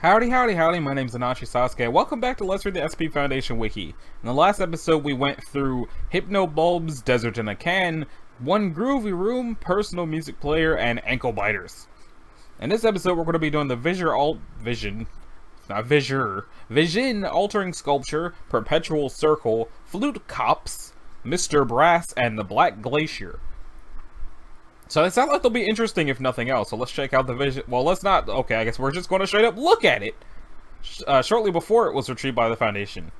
Howdy, howdy, howdy, my name's Anashi Sasuke. Welcome back to Let's Read the SCP Foundation Wiki. In the last episode, we went through Hypnobulbs, Desert in a Can, One Groovy Room, Personal Music Player, and Ankle Biters. In this episode, we're going to be doing the Vision Altering Sculpture, Perpetual Circle, Flute Cops, Mr. Brass, and the Black Glacier. So they sound like they'll be interesting if nothing else, so let's check out the vision. Well, let's not. Okay, I guess we're just going to straight up look at it. Shortly before it was retrieved by the Foundation.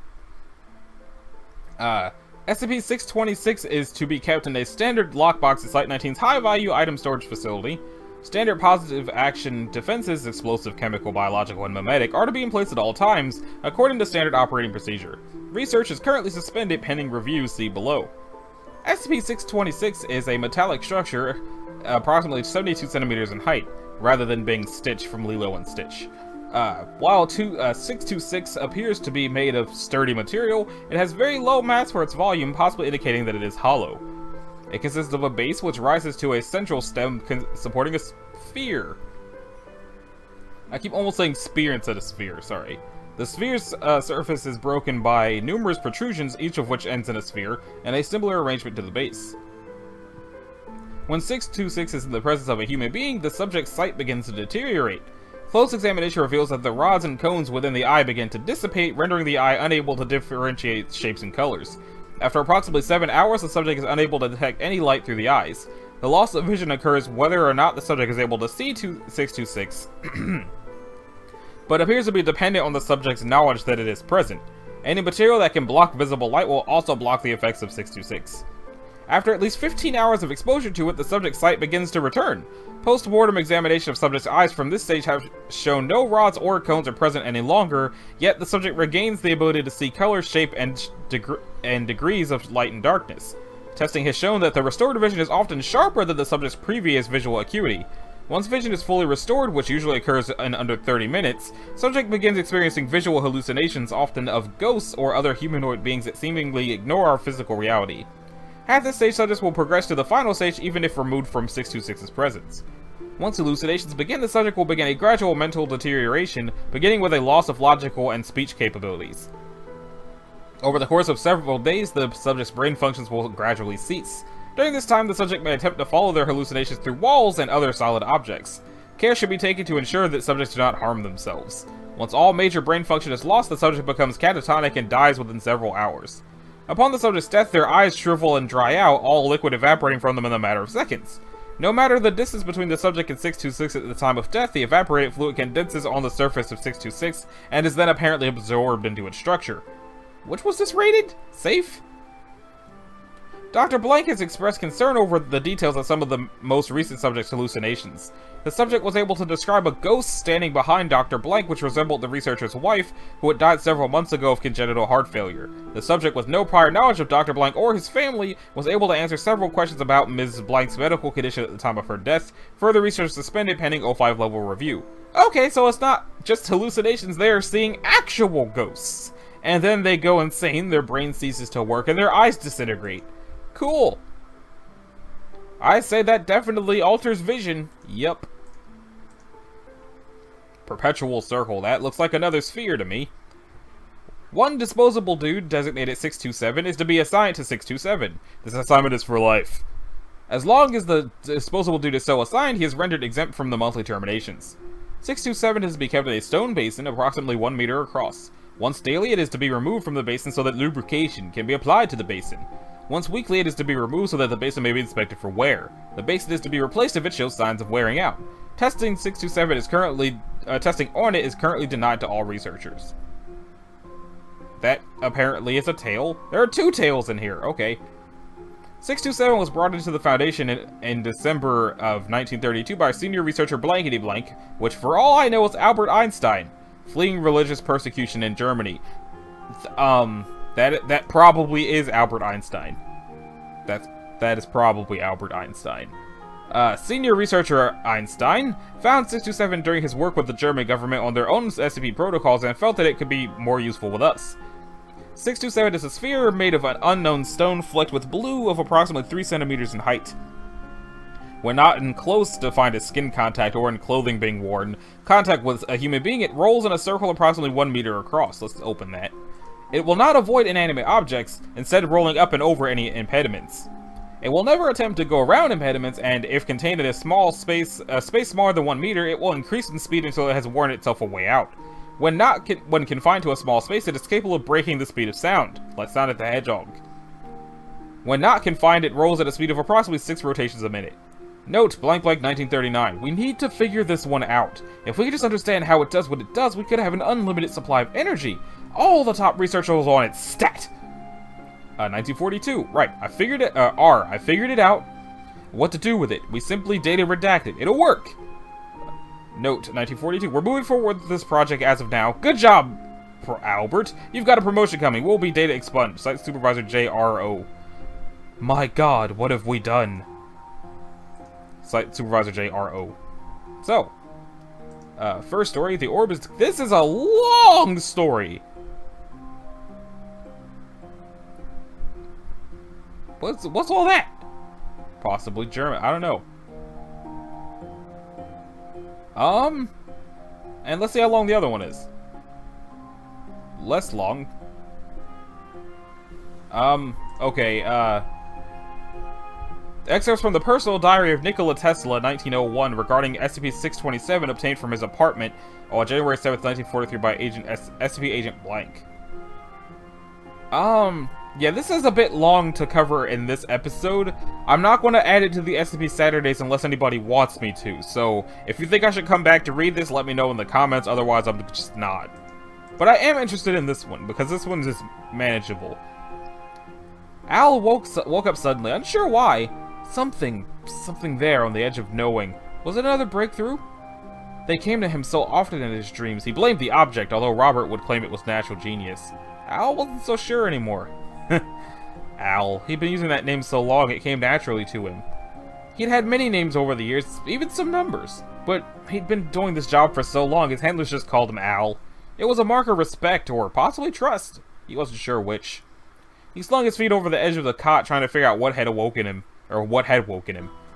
SCP-626 is to be kept in a standard lockbox at Site-19's high-value item storage facility. Standard positive action defenses, explosive, chemical, biological, and memetic, are to be in place at all times, according to standard operating procedure. Research is currently suspended pending review, see below. SCP-626 is a metallic structure, approximately 72 centimeters in height, rather than being Stitch from Lilo and Stitch. While 626 appears to be made of sturdy material, it has very low mass for its volume, possibly indicating that it is hollow. It consists of a base which rises to a central stem supporting a sphere. I keep almost saying spear instead of sphere, sorry. The sphere's surface is broken by numerous protrusions, each of which ends in a sphere, and a similar arrangement to the base. When 626 is in the presence of a human being, the subject's sight begins to deteriorate. Close examination reveals that the rods and cones within the eye begin to dissipate, rendering the eye unable to differentiate shapes and colors. After approximately 7 hours, the subject is unable to detect any light through the eyes. The loss of vision occurs whether or not the subject is able to see 626. But appears to be dependent on the subject's knowledge that it is present. Any material that can block visible light will also block the effects of 626. After at least 15 hours of exposure to it, the subject's sight begins to return. Post-mortem examination of subject's eyes from this stage have shown no rods or cones are present any longer, yet the subject regains the ability to see color, shape, and degrees of light and darkness. Testing has shown that the restored vision is often sharper than the subject's previous visual acuity. Once vision is fully restored, which usually occurs in under 30 minutes, subject begins experiencing visual hallucinations, often of ghosts or other humanoid beings that seemingly ignore our physical reality. At this stage, subjects will progress to the final stage even if removed from 626's presence. Once hallucinations begin, the subject will begin a gradual mental deterioration, beginning with a loss of logical and speech capabilities. Over the course of several days, the subject's brain functions will gradually cease. During this time, the subject may attempt to follow their hallucinations through walls and other solid objects. Care should be taken to ensure that subjects do not harm themselves. Once all major brain function is lost, the subject becomes catatonic and dies within several hours. Upon the subject's death, their eyes shrivel and dry out, all liquid evaporating from them in a matter of seconds. No matter the distance between the subject and 626 at the time of death, the evaporated fluid condenses on the surface of 626 and is then apparently absorbed into its structure. Which was this rated? Safe? Dr. Blank has expressed concern over the details of some of the most recent subject's hallucinations. The subject was able to describe a ghost standing behind Dr. Blank, which resembled the researcher's wife, who had died several months ago of congenital heart failure. The subject, with no prior knowledge of Dr. Blank or his family, was able to answer several questions about Ms. Blank's medical condition at the time of her death. Further research suspended pending O5 level review. Okay, so it's not just hallucinations, they are seeing actual ghosts. And then they go insane, their brain ceases to work, and their eyes disintegrate. Cool. I say that definitely alters vision. Yup. Perpetual circle. That looks like another sphere to me. One disposable dude, designated 627, is to be assigned to 627. This assignment is for life. As long as the disposable dude is so assigned, he is rendered exempt from the monthly terminations. 627 is to be kept in a stone basin approximately 1 meter across. Once daily, it is to be removed from the basin so that lubrication can be applied to the basin. Once weekly, it is to be removed so that the basin may be inspected for wear. The basin is to be replaced if it shows signs of wearing out. Testing 627 is currently testing on it is currently denied to all researchers. That apparently is a tail. There are 2 tails in here. Okay. 627 was brought into the Foundation in December of 1932 by senior researcher Blankety Blank, which for all I know is Albert Einstein, fleeing religious persecution in Germany. That probably is Albert Einstein. That is probably Albert Einstein. Senior researcher Einstein found 627 during his work with the German government on their own SCP protocols and felt that it could be more useful with us. 627 is a sphere made of an unknown stone flecked with blue of approximately 3 centimeters in height. When not in close to find a skin contact or in clothing being worn contact with a human being, it rolls in a circle approximately 1 meter across. Let's open that. It will not avoid inanimate objects, instead rolling up and over any impediments. It will never attempt to go around impediments, and if contained in a space smaller than 1 meter, it will increase in speed until it has worn itself a way out. When confined to a small space, it is capable of breaking the speed of sound, like Sonic the Hedgehog. When not confined, it rolls at a speed of approximately 6 rotations a minute. Note, blank blank 1939, we need to figure this one out. If we could just understand how it does what it does, we could have an unlimited supply of energy. All the top research was on its stat. 1942, right, I figured it, I figured it out. What to do with it, we simply data redact it, it'll work. Note, 1942, we're moving forward with this project as of now. Good job, Albert, you've got a promotion coming, we'll be data expunged. Site Supervisor JRO. My god, what have we done? Site Supervisor JRO. So, first story, the orb is... This is a long story! What's all that? Possibly German, I don't know. And let's see how long the other one is. Less long. Okay, excerpts from the personal diary of Nikola Tesla, 1901, regarding SCP-627 obtained from his apartment on January 7th, 1943 by SCP Agent Blank. Yeah, this is a bit long to cover in this episode. I'm not going to add it to the SCP Saturdays unless anybody wants me to, so if you think I should come back to read this, let me know in the comments, otherwise I'm just not. But I am interested in this one, because this one's just manageable. Al woke up suddenly, unsure why. Something there on the edge of knowing. Was it another breakthrough? They came to him so often in his dreams. He blamed the object, although Robert would claim it was natural genius. Al wasn't so sure anymore. Al. He'd been using that name so long it came naturally to him. He'd had many names over the years, even some numbers. But he'd been doing this job for so long, his handlers just called him Al. It was a mark of respect, or possibly trust. He wasn't sure which. He slung his feet over the edge of the cot, trying to figure out what had woken him.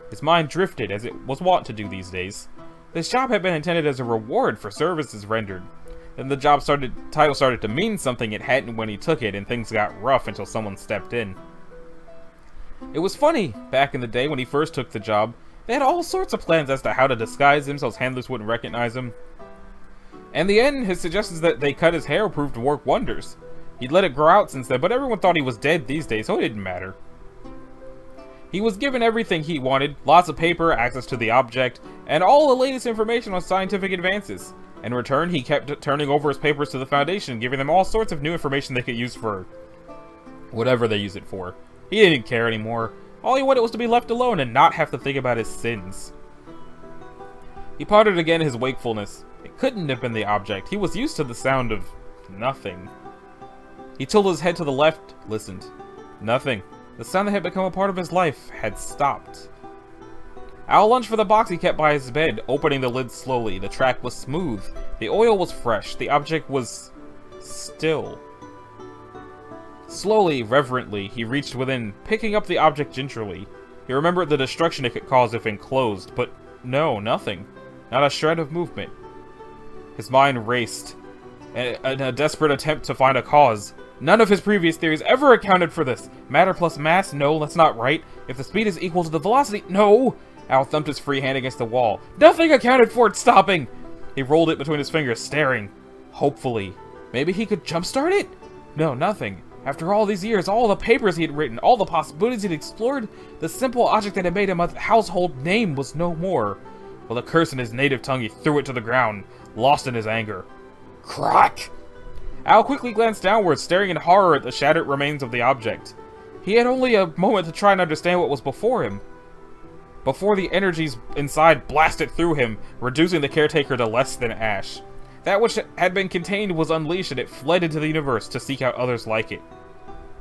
His mind drifted, as it was wont to do these days. This job had been intended as a reward for services rendered. Then the job title started to mean something it hadn't when he took it, and things got rough until someone stepped in. It was funny, back in the day when he first took the job, they had all sorts of plans as to how to disguise him so his handlers wouldn't recognize him. In the end, his suggestions that they cut his hair proved to work wonders. He'd let it grow out since then, but everyone thought he was dead these days, so it didn't matter. He was given everything he wanted, lots of paper, access to the object, and all the latest information on scientific advances. In return, he kept turning over his papers to the Foundation, giving them all sorts of new information they could use for whatever they use it for. He didn't care anymore. All he wanted was to be left alone and not have to think about his sins. He pondered again his wakefulness. It couldn't have been the object. He was used to the sound of nothing. He tilted his head to the left, listened. Nothing. The sound that had become a part of his life had stopped. Al lunged for the box he kept by his bed, opening the lid slowly. The track was smooth. The oil was fresh. The object was still. Slowly, reverently, he reached within, picking up the object gingerly. He remembered the destruction it could cause if enclosed, but no, nothing. Not a shred of movement. His mind raced, in a desperate attempt to find a cause. None of his previous theories ever accounted for this. Matter plus mass? No, that's not right. If the speed is equal to the velocity? No! Al thumped his free hand against the wall. Nothing accounted for it stopping! He rolled it between his fingers, staring. Hopefully. Maybe he could jumpstart it? No, nothing. After all these years, all the papers he had written, all the possibilities he'd explored, the simple object that had made him a household name was no more. With a curse in his native tongue, he threw it to the ground, lost in his anger. Crack! Al quickly glanced downwards, staring in horror at the shattered remains of the object. He had only a moment to try and understand what was before him. Before the energies inside blasted through him, reducing the caretaker to less than ash. That which had been contained was unleashed, and it fled into the universe to seek out others like it.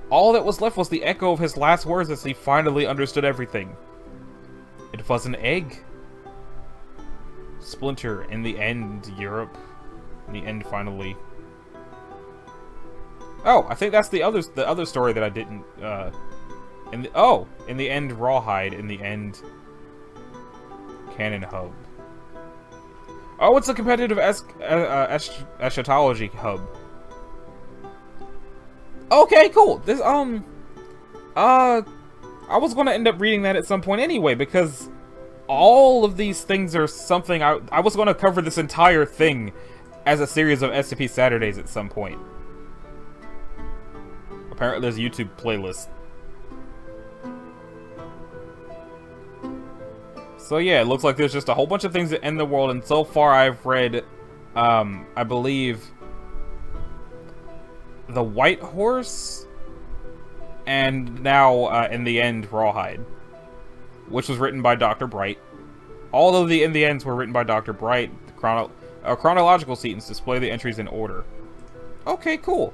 All that was left was the echo of his last words as he finally understood everything. It was an egg. Splinter, in the end, Europe. In the end, finally. Oh, I think that's the other story that I didn't, in the end, Rawhide, in the end. Cannon hub. Oh, it's a competitive eschatology hub. Okay, cool. This, I was gonna end up reading that at some point anyway, because all of these things are something I was gonna cover this entire thing as a series of SCP Saturdays at some point. Apparently there's a YouTube playlist. So yeah, it looks like there's just a whole bunch of things in the world, and so far I've read, I believe, The White Horse, and now, in the end, Rawhide, which was written by Dr. Bright. All of the in the ends were written by Dr. Bright. Chronological sequence display the entries in order. Okay, cool.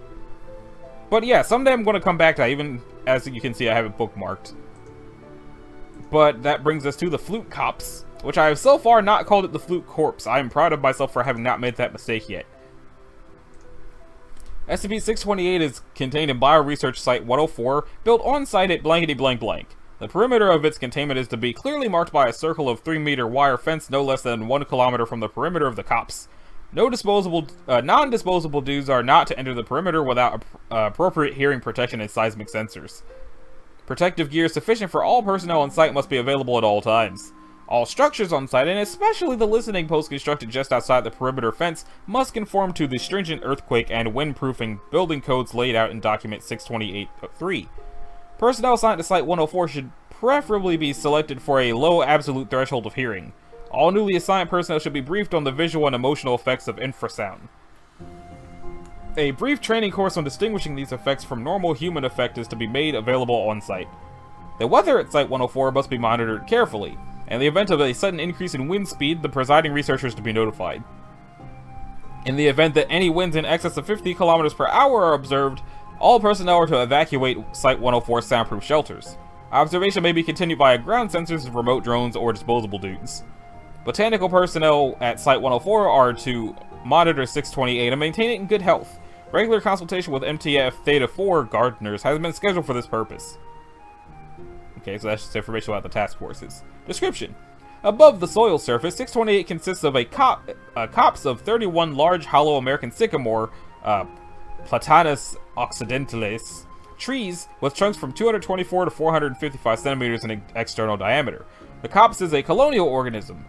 But yeah, someday I'm going to come back to that, even as you can see I have it bookmarked. But that brings us to the Flute Cops, which I have so far not called it the Flute Corpse. I am proud of myself for having not made that mistake yet. SCP-628 is contained in Bioresearch Site 104, built on-site at blankety blank blank. The perimeter of its containment is to be clearly marked by a circle of 3-meter wire fence no less than 1 kilometer from the perimeter of the cops. No non-disposable dues are not to enter the perimeter without appropriate hearing protection and seismic sensors. Protective gear sufficient for all personnel on site must be available at all times. All structures on site, and especially the listening post constructed just outside the perimeter fence, must conform to the stringent earthquake and windproofing building codes laid out in Document 628-3. Personnel assigned to Site 104 should preferably be selected for a low absolute threshold of hearing. All newly assigned personnel should be briefed on the visual and emotional effects of infrasound. A brief training course on distinguishing these effects from normal human effect is to be made available on site. The weather at Site 104 must be monitored carefully. In the event of a sudden increase in wind speed, the presiding researchers to be notified. In the event that any winds in excess of 50 kilometers per hour are observed, all personnel are to evacuate Site 104's soundproof shelters. Observation may be continued via ground sensors, remote drones, or disposable dudes. Botanical personnel at Site 104 are to monitor 628 and maintain it in good health. Regular consultation with MTF Theta 4 gardeners has been scheduled for this purpose. Okay, so that's just information about the task forces. Description. Above the soil surface, 628 consists of a copse of 31 large hollow American sycamore, Platanus occidentalis, trees with trunks from 224 to 455 centimeters in external diameter. The copse is a colonial organism.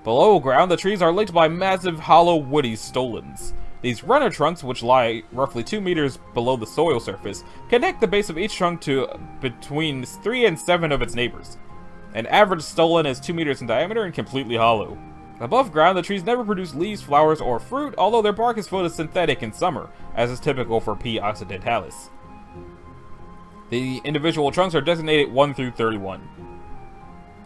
Below ground, the trees are linked by massive hollow woody stolons. These runner trunks, which lie roughly 2 meters below the soil surface, connect the base of each trunk to between 3 and 7 of its neighbors. An average stolon is 2 meters in diameter and completely hollow. Above ground, the trees never produce leaves, flowers, or fruit, although their bark is photosynthetic in summer, as is typical for P. occidentalis. The individual trunks are designated 1 through 31.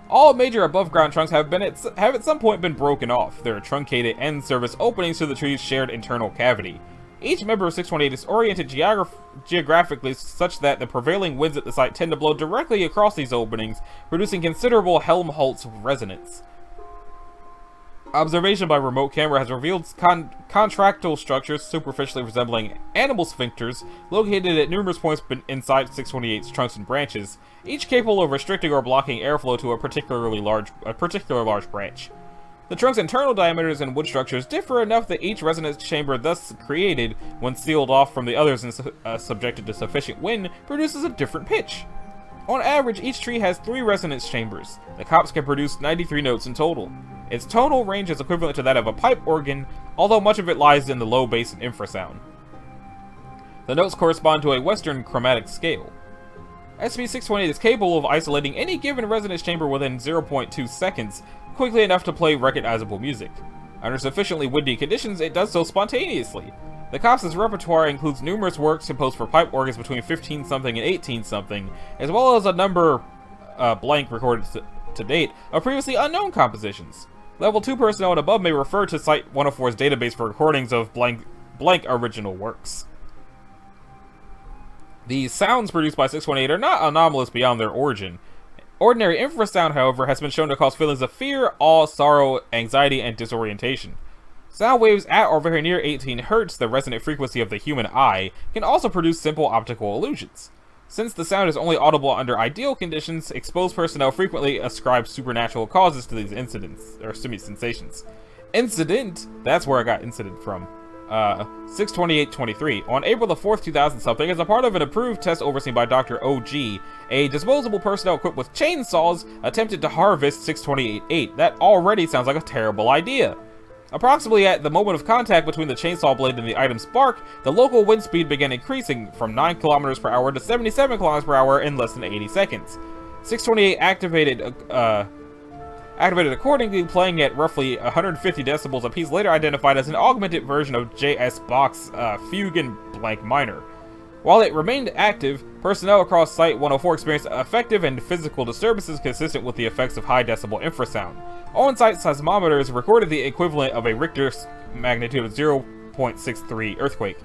All major above-ground trunks have at some point been broken off. There are truncated end service openings to the tree's shared internal cavity. Each member of 628 is oriented geographically such that the prevailing winds at the site tend to blow directly across these openings, producing considerable Helmholtz resonance. Observation by remote camera has revealed contractile structures superficially resembling animal sphincters located at numerous points inside 628's trunks and branches, each capable of restricting or blocking airflow to a particular large branch. The trunk's internal diameters and wood structures differ enough that each resonance chamber thus created, when sealed off from the others and subjected to sufficient wind, produces a different pitch. On average, each tree has 3 resonance chambers. The copse can produce 93 notes in total. Its tonal range is equivalent to that of a pipe organ, although much of it lies in the low bass and infrasound. The notes correspond to a Western chromatic scale. SCP-628 is capable of isolating any given resonance chamber within 0.2 seconds, quickly enough to play recognizable music. Under sufficiently windy conditions, it does so spontaneously. The copse's repertoire includes numerous works composed for pipe organs between 15-something and 18-something, as well as a number blank recorded to date of previously unknown compositions. Level 2 personnel and above may refer to Site 104's database for recordings of blank original works. The sounds produced by 618 are not anomalous beyond their origin. Ordinary infrasound, however, has been shown to cause feelings of fear, awe, sorrow, anxiety, and disorientation. Sound waves at or very near 18 Hz, the resonant frequency of the human eye, can also produce simple optical illusions. Since the sound is only audible under ideal conditions, exposed personnel frequently ascribe supernatural causes to these incidents, or sensations. Incident? That's where I got incident from. 6/28/23. On April the 4th, 2000-something, as a part of an approved test overseen by Dr. OG, a disposable personnel equipped with chainsaws attempted to harvest 6/28/8. That already sounds like a terrible idea. Approximately at the moment of contact between the chainsaw blade and the item's bark, the local wind speed began increasing from 9 km per hour to 77 km per hour in less than 80 seconds. 6/28 activated accordingly, playing at roughly 150 decibels apiece, later identified as an augmented version of JS Bach's Fugue and Blank Minor. While it remained active, personnel across Site 104 experienced effective and physical disturbances consistent with the effects of high decibel infrasound. On-site seismometers recorded the equivalent of a Richter magnitude of 0.63 earthquake.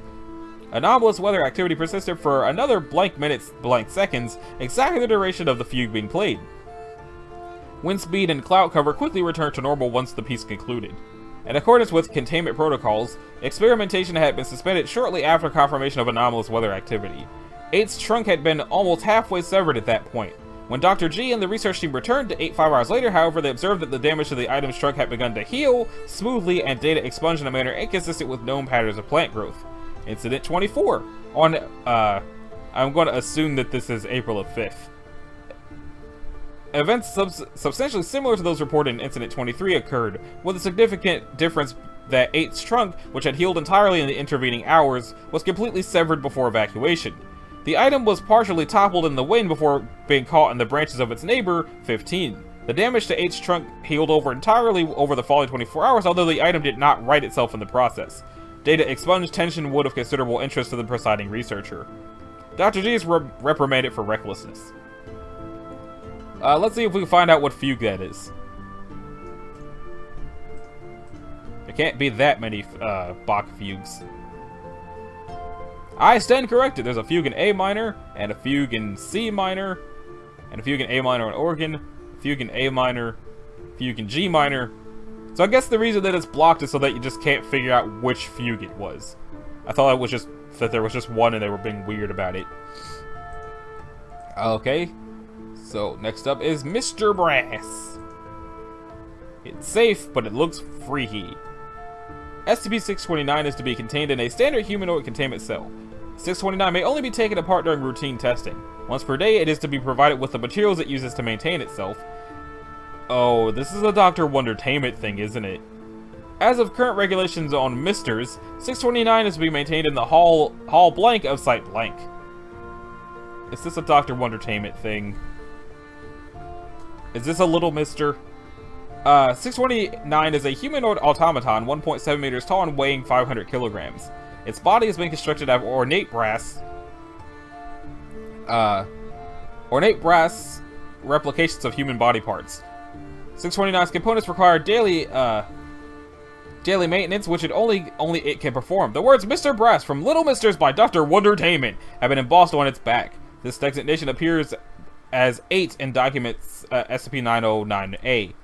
Anomalous weather activity persisted for another blank minutes, blank seconds, exactly the duration of the fugue being played. Wind speed and cloud cover quickly returned to normal once the piece concluded. In accordance with containment protocols, experimentation had been suspended shortly after confirmation of anomalous weather activity. 8's trunk had been almost halfway severed at that point. When Dr. G and the research team returned to 8 5 hours later, however, they observed that the damage to the item's trunk had begun to heal smoothly and data expunged in a manner inconsistent with known patterns of plant growth. Incident 24. I'm going to assume that this is April 5th. Events substantially similar to those reported in Incident 23 occurred, with a significant difference that 8's trunk, which had healed entirely in the intervening hours, was completely severed before evacuation. The item was partially toppled in the wind before being caught in the branches of its neighbor, 15. The damage to 8's trunk healed over entirely over the following 24 hours, although the item did not right itself in the process. Data expunged tension would of considerable interest to the presiding researcher. Dr. G is reprimanded for recklessness. Let's see if we can find out what fugue that is. There can't be that many Bach fugues. I stand corrected. There's a fugue in A minor, and a fugue in C minor, and a fugue in A minor in organ, fugue in A minor, fugue in G minor. So I guess the reason that it's blocked is so that you just can't figure out which fugue it was. I thought it was just that there was just one and they were being weird about it. Okay. So, next up is Mr. Brass. It's safe, but it looks freaky. SCP-629 is to be contained in a standard humanoid containment cell. 629 may only be taken apart during routine testing. Once per day, it is to be provided with the materials it uses to maintain itself. Oh, this is a Dr. Wondertainment thing, isn't it? As of current regulations on Misters, 629 is to be maintained in the Hall Blank of Site Blank. Is this a Dr. Wondertainment thing? Is this a little mister? 629 is a humanoid automaton, 1.7 meters tall and weighing 500 kilograms. Its body has been constructed of ornate brass replications of human body parts. 629's components require daily maintenance, which only it can perform. The words Mr. Brass from Little Misters by Dr. Wondertainment have been embossed on its back. This designation appears as 8 in documents SCP-909-A.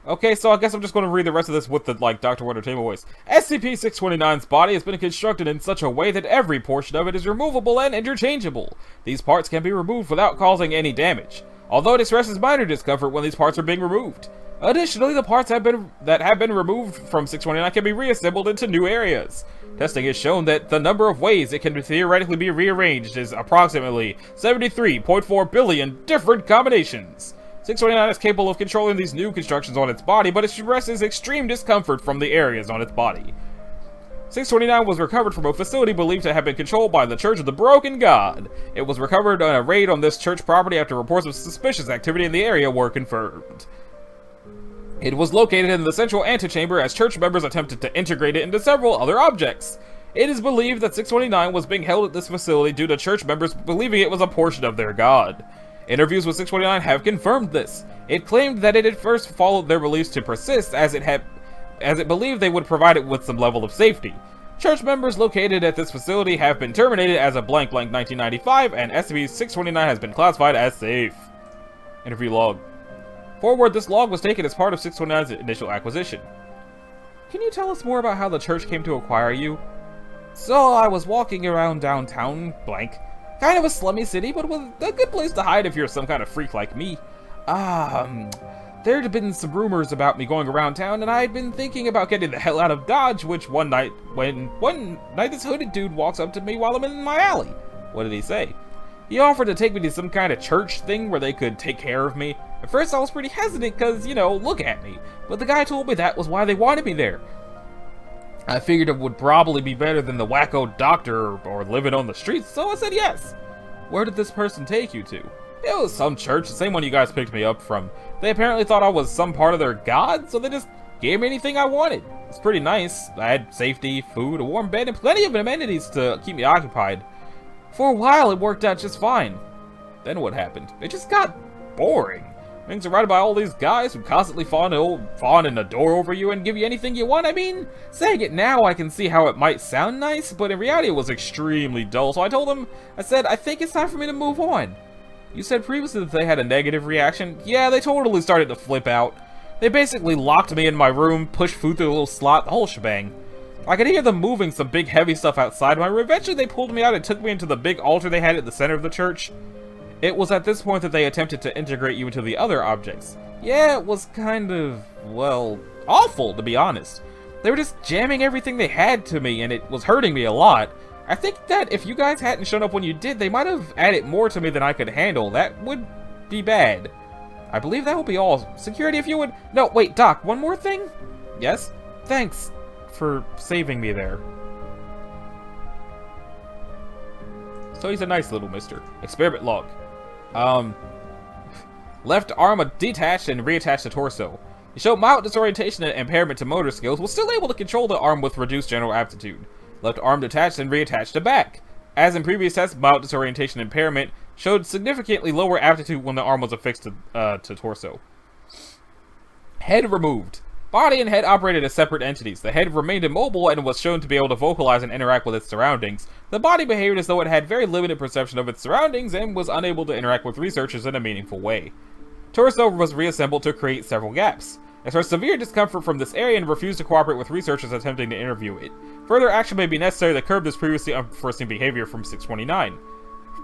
Okay, so I guess I'm just going to read the rest of this with the, Dr. Wondertainment voice. SCP-629's body has been constructed in such a way that every portion of it is removable and interchangeable. These parts can be removed without causing any damage, although it expresses minor discomfort when these parts are being removed. Additionally, the parts that have been removed from 629 can be reassembled into new areas. Testing has shown that the number of ways it can theoretically be rearranged is approximately 73.4 billion different combinations. 629 is capable of controlling these new constructions on its body, but expresses extreme discomfort from the areas on its body. 629 was recovered from a facility believed to have been controlled by the Church of the Broken God. It was recovered on a raid on this church property after reports of suspicious activity in the area were confirmed. It was located in the central antechamber as church members attempted to integrate it into several other objects. It is believed that 629 was being held at this facility due to church members believing it was a portion of their god. Interviews with 629 have confirmed this. It claimed that it had first followed their beliefs to persist as it believed they would provide it with some level of safety. Church members located at this facility have been terminated as of blank 1995, and SCP-629 has been classified as safe. Interview log. Forward, this log was taken as part of 629's initial acquisition. Can you tell us more about how the church came to acquire you? So, I was walking around downtown, blank, Kind of a slummy city, but with a good place to hide if you're some kind of freak like me. There had been some rumors about me going around town, and I had been thinking about getting the hell out of Dodge, which one night this hooded dude walks up to me while I'm in my alley. What did he say? He offered to take me to some kind of church thing where they could take care of me. At first I was pretty hesitant because, you know, look at me. But the guy told me that was why they wanted me there. I figured it would probably be better than the wacko doctor or living on the streets, so I said yes. Where did this person take you to? It was some church, the same one you guys picked me up from. They apparently thought I was some part of their god, so they just gave me anything I wanted. It's pretty nice. I had safety, food, a warm bed, and plenty of amenities to keep me occupied. For a while, it worked out just fine. Then what happened? It just got boring. Being surrounded by all these guys who constantly fawn and adore over you and give you anything you want. I mean, saying it now, I can see how it might sound nice, but in reality, it was extremely dull. So I told them, I said, I think it's time for me to move on. You said previously that they had a negative reaction. Yeah, they totally started to flip out. They basically locked me in my room, pushed food through a little slot, the whole shebang. I could hear them moving some big heavy stuff outside my room. Eventually they pulled me out and took me into the big altar they had at the center of the church. It was at this point that they attempted to integrate you into the other objects. Yeah, it was kind of, well, awful, to be honest. They were just jamming everything they had to me, and it was hurting me a lot. I think that if you guys hadn't shown up when you did, they might have added more to me than I could handle. That would be bad. I believe that will be all. Security, if you would... No, wait, Doc, one more thing? Yes? Thanks for saving me there. So he's a nice little mister. Experiment log. Left arm detached and reattached to torso. He showed mild disorientation and impairment to motor skills, was still able to control the arm with reduced general aptitude. Left arm detached and reattached to back. As in previous tests, mild disorientation and impairment showed significantly lower aptitude when the arm was affixed to torso. Head removed. Body and head operated as separate entities. The head remained immobile and was shown to be able to vocalize and interact with its surroundings. The body behaved as though it had very limited perception of its surroundings and was unable to interact with researchers in a meaningful way. Torso was reassembled to create several gaps. Expressed severe discomfort from this area and refused to cooperate with researchers attempting to interview it. Further action may be necessary to curb this previously unforeseen behavior from 629.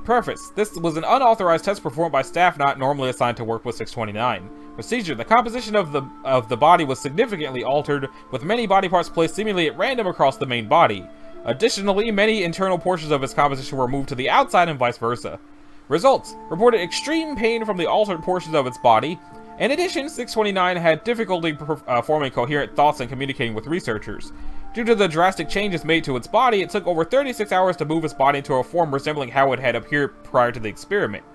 Preface. This was an unauthorized test performed by staff not normally assigned to work with 629. Procedure. The composition of the body was significantly altered, with many body parts placed seemingly at random across the main body. Additionally, many internal portions of its composition were moved to the outside and vice versa. Results. Reported extreme pain from the altered portions of its body. In addition, 629 had difficulty forming coherent thoughts and communicating with researchers. Due to the drastic changes made to its body, it took over 36 hours to move its body into a form resembling how it had appeared prior to the experiment.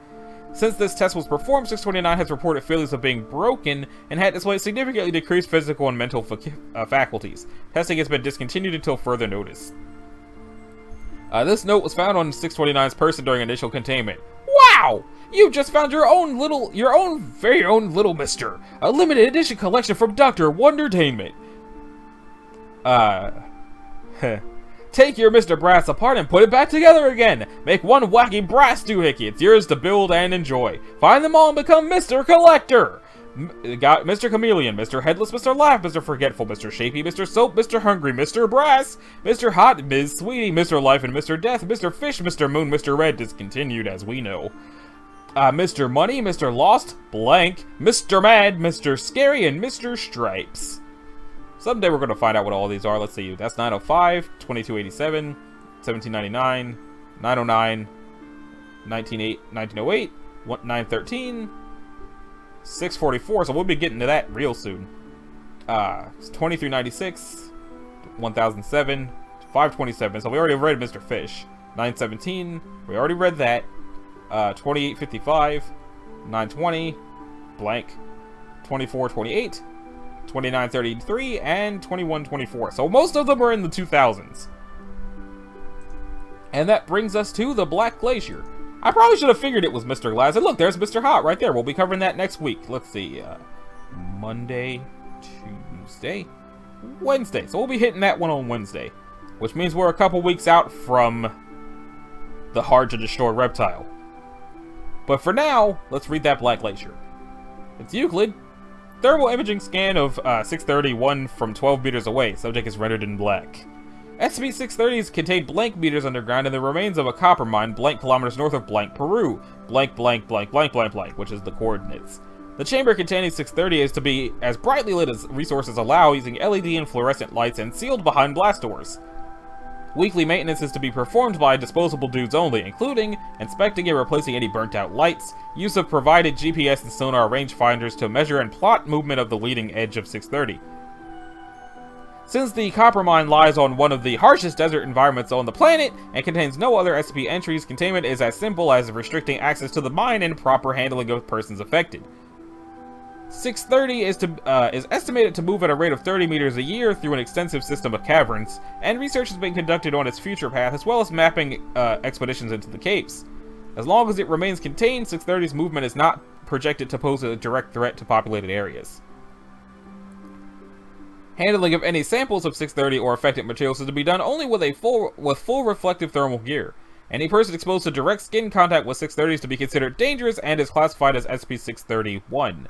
Since this test was performed, 629 has reported feelings of being broken and had displayed significantly decreased physical and mental faculties. Testing has been discontinued until further notice. This note was found on 629's person during initial containment. Wow! You've just found your own very own little mister. A limited edition collection from Dr. Wondertainment. Take your Mr. Brass apart and put it back together again. Make one wacky brass doohickey. It's yours to build and enjoy. Find them all and become Mr. Collector. Got Mr. Chameleon, Mr. Headless, Mr. Laugh, Mr. Forgetful, Mr. Shapy, Mr. Soap, Mr. Hungry, Mr. Brass, Mr. Hot, Ms. Sweetie, Mr. Life, and Mr. Death, Mr. Fish, Mr. Moon, Mr. Red, discontinued as we know. Mr. Money, Mr. Lost, Blank, Mr. Mad, Mr. Scary, and Mr. Stripes. Someday we're going to find out what all these are. Let's see. That's 905, 2287, 1799, 909, 1908, 913, 644. So we'll be getting to that real soon. It's 2396, 1007, 527. So we already read Mr. Fish. 917. We already read that. 2855, 920, blank, 2428. 2933 and 2124. So most of them are in the 2000s. And that brings us to the Black Glacier. I probably should have figured it was Mr. Glass. And look, there's Mr. Hot right there. We'll be covering that next week. Let's see. Monday, Tuesday, Wednesday. So we'll be hitting that one on Wednesday. Which means we're a couple weeks out from the hard to destroy reptile. But for now, let's read that Black Glacier. It's Euclid. Thermal imaging scan of 631 from 12 meters away. Subject is rendered in black. SCP-630s contain blank meters underground in the remains of a copper mine blank kilometers north of blank Peru, blank blank blank blank blank blank, which is the coordinates. The chamber containing 630 is to be as brightly lit as resources allow using LED and fluorescent lights and sealed behind blast doors. Weekly maintenance is to be performed by disposable dudes only, including inspecting and replacing any burnt out lights, use of provided GPS and sonar rangefinders to measure and plot movement of the leading edge of 630. Since the copper mine lies on one of the harshest desert environments on the planet and contains no other SCP entries, containment is as simple as restricting access to the mine and proper handling of persons affected. 630 is estimated to move at a rate of 30 meters a year through an extensive system of caverns, and research is being conducted on its future path as well as mapping expeditions into the caves. As long as it remains contained, 630's movement is not projected to pose a direct threat to populated areas. Handling of any samples of 630 or affected materials is to be done only with full reflective thermal gear. Any person exposed to direct skin contact with 630 is to be considered dangerous and is classified as SCP-631.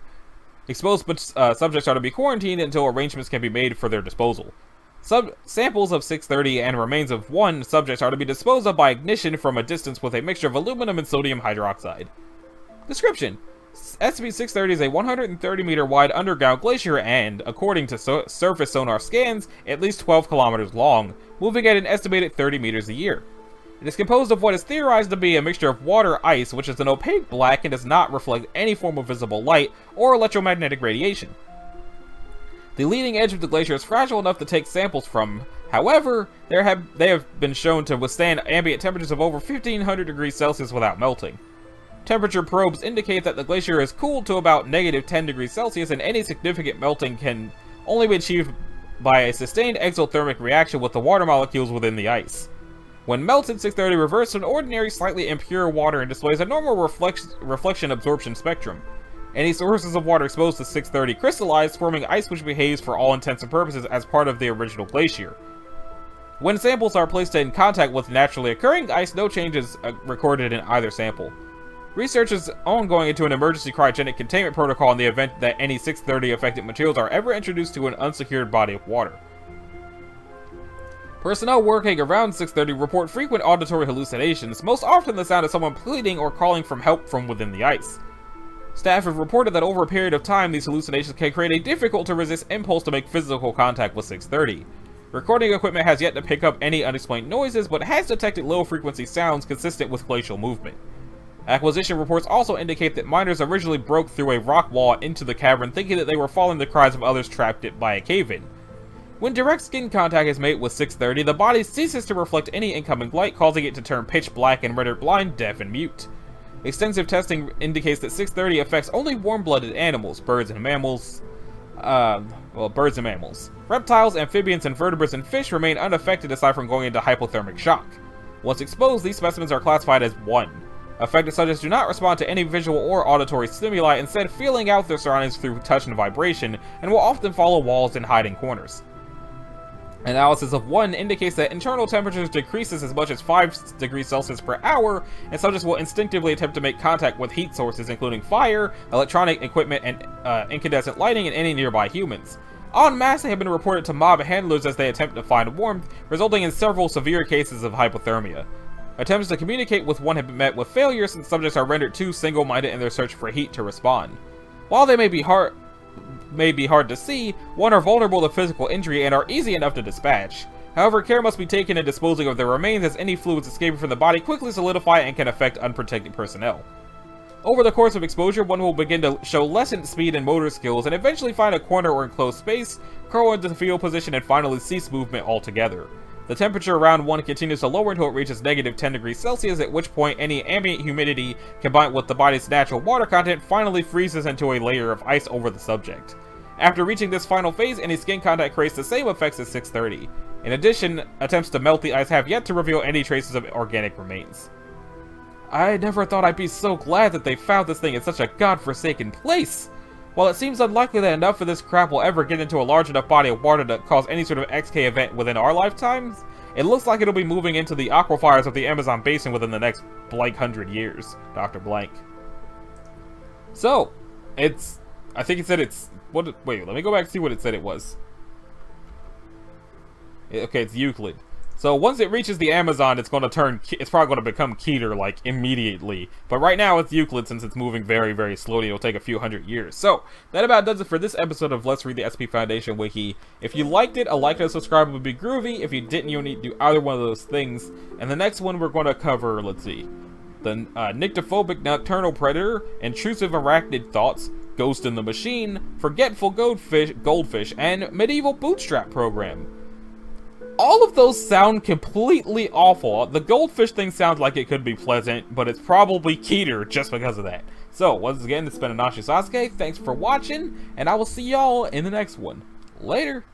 Exposed subjects are to be quarantined until arrangements can be made for their disposal. Samples of 630 and remains of one subject are to be disposed of by ignition from a distance with a mixture of aluminum and sodium hydroxide. Description: SCP-630 is a 130-meter wide underground glacier and, according to surface sonar scans, at least 12 kilometers long, moving at an estimated 30 meters a year. It is composed of what is theorized to be a mixture of water ice, which is an opaque black and does not reflect any form of visible light or electromagnetic radiation. The leading edge of the glacier is fragile enough to take samples from. However, they have been shown to withstand ambient temperatures of over 1500 degrees Celsius without melting. Temperature probes indicate that the glacier is cooled to about -10 degrees Celsius, and any significant melting can only be achieved by a sustained exothermic reaction with the water molecules within the ice. When melted, 630 reverts to an ordinary, slightly impure water and displays a normal reflection absorption spectrum. Any sources of water exposed to 630 crystallize, forming ice which behaves for all intents and purposes as part of the original glacier. When samples are placed in contact with naturally occurring ice, no changes recorded in either sample. Research is ongoing into an emergency cryogenic containment protocol in the event that any 630 affected materials are ever introduced to an unsecured body of water. Personnel working around 630 report frequent auditory hallucinations, most often the sound of someone pleading or calling for help from within the ice. Staff have reported that over a period of time, these hallucinations can create a difficult-to-resist impulse to make physical contact with 630. Recording equipment has yet to pick up any unexplained noises, but has detected low-frequency sounds consistent with glacial movement. Acquisition reports also indicate that miners originally broke through a rock wall into the cavern thinking that they were following the cries of others trapped by a cave-in. When direct skin contact is made with 630, the body ceases to reflect any incoming light, causing it to turn pitch black and render blind, deaf, and mute. Extensive testing indicates that 630 affects only warm-blooded animals, birds and mammals. Reptiles, amphibians, invertebrates, and fish remain unaffected aside from going into hypothermic shock. Once exposed, these specimens are classified as 1. Affected subjects do not respond to any visual or auditory stimuli, instead feeling out their surroundings through touch and vibration, and will often follow walls and hide in corners. Analysis of 1 indicates that internal temperatures decreases as much as 5 degrees Celsius per hour, and subjects will instinctively attempt to make contact with heat sources including fire, electronic equipment, and incandescent lighting, and any nearby humans. En masse, they have been reported to mob handlers as they attempt to find warmth, resulting in several severe cases of hypothermia. Attempts to communicate with 1 have been met with failure since subjects are rendered too single-minded in their search for heat to respond. While they may be hard to see, 1 are vulnerable to physical injury and are easy enough to dispatch. However, care must be taken in disposing of their remains, as any fluids escaping from the body quickly solidify and can affect unprotected personnel. Over the course of exposure, 1 will begin to show lessened speed and motor skills and eventually find a corner or enclosed space, curl into the fetal position, and finally cease movement altogether. The temperature around 1 continues to lower until it reaches -10 degrees Celsius, at which point any ambient humidity combined with the body's natural water content finally freezes into a layer of ice over the subject. After reaching this final phase, any skin contact creates the same effects as 630. In addition, attempts to melt the ice have yet to reveal any traces of organic remains. I never thought I'd be so glad that they found this thing in such a godforsaken place! While it seems unlikely that enough of this crap will ever get into a large enough body of water to cause any sort of XK event within our lifetimes, it looks like it'll be moving into the aquifers of the Amazon basin within the next blank 100 years. Dr. Blank. So, I think it said it's... wait, let me go back and see what it said it was. Okay, it's Euclid. So once it reaches the Amazon, it's probably going to become Keter, like, immediately. But right now it's Euclid, since it's moving very, very slowly. It'll take a few hundred years. So, that about does it for this episode of Let's Read the SCP Foundation Wiki. If you liked it, a like and a subscribe would be groovy. If you didn't, you'll need to do either one of those things. And the next one we're going to cover, let's see, the nyctophobic nocturnal predator, intrusive arachnid thoughts, ghost in the machine, forgetful goldfish, and medieval bootstrap program. All of those sound completely awful. The goldfish thing sounds like it could be pleasant, but it's probably Keter just because of that. So, once again, it's been Anashi Sasuke. Thanks for watching, and I will see y'all in the next one. Later!